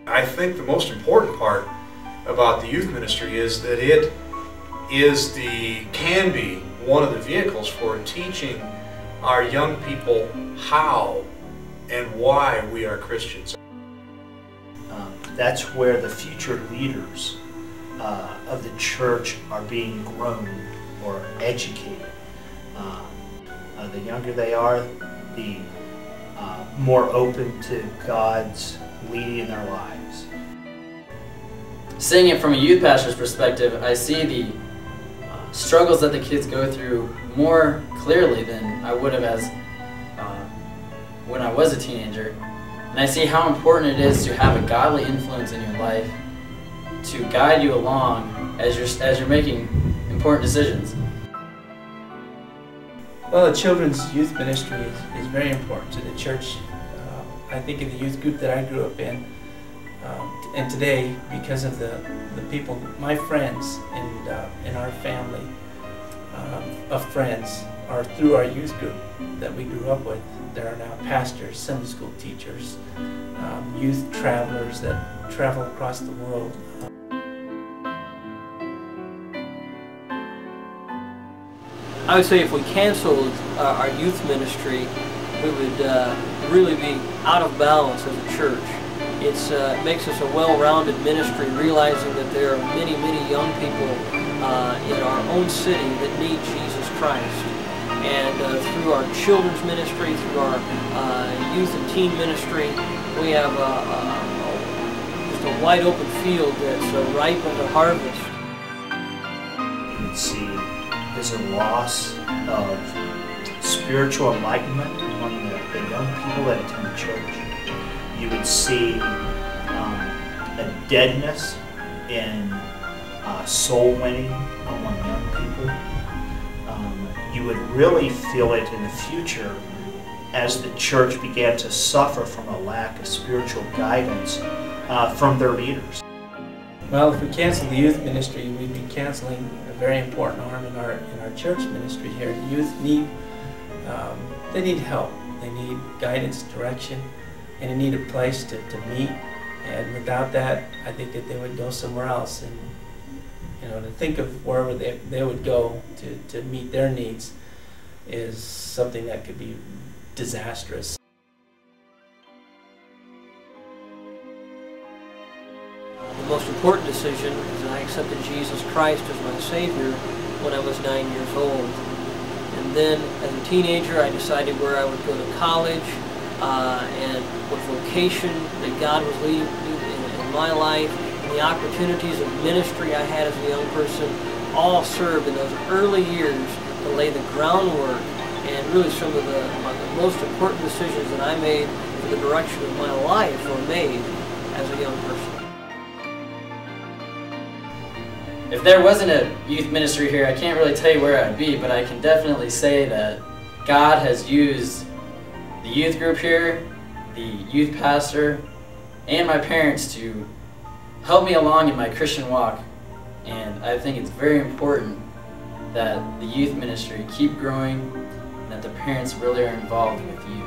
I think the most important part about the youth ministry is that it can be one of the vehicles for teaching our young people how and why we are Christians. That's where the future leaders of the church are being grown or educated. The younger they are, the more open to God's leading in their lives. Seeing it from a youth pastor's perspective, I see the struggles that the kids go through more clearly than I would have as when I was a teenager. And I see how important it is to have a godly influence in your life to guide you along as you're making important decisions. Well, the children's youth ministry is very important to the church. I think in the youth group that I grew up in, and today, because of the people, my friends and our family of friends are through our youth group that we grew up with. There are now pastors, Sunday school teachers, youth travelers that travel across the world. I would say if we canceled our youth ministry, we would really be out of balance as a church. It makes us a well-rounded ministry, realizing that there are many, many young people in our own city that need Jesus Christ. And through our children's ministry, through our youth and teen ministry, we have just a wide open field that's ripe unto harvest. You would see there's a loss of spiritual enlightenment among the young people that attend the church. You would see a deadness in soul winning among young people. You would really feel it in the future as the church began to suffer from a lack of spiritual guidance from their leaders. Well, if we cancel the youth ministry, we'd be canceling a very important arm in our church ministry here. The youth need they need help. They need guidance, direction, and they need a place to meet. And without that, I think that they would go somewhere else. And to think of wherever they would go to meet their needs is something that could be disastrous. The most important decision is that I accepted Jesus Christ as my Savior when I was 9 years old. And then as a teenager, I decided where I would go to college and what vocation that God was leading in my life. The opportunities of ministry I had as a young person all served in those early years to lay the groundwork And really some of the most important decisions that I made for the direction of my life were made as a young person. If there wasn't a youth ministry here, I can't really tell you where I'd be, but I can definitely say that God has used the youth group here, the youth pastor, and my parents to help me along in my Christian walk. And I think it's very important that the youth ministry keep growing and that the parents really are involved with the youth.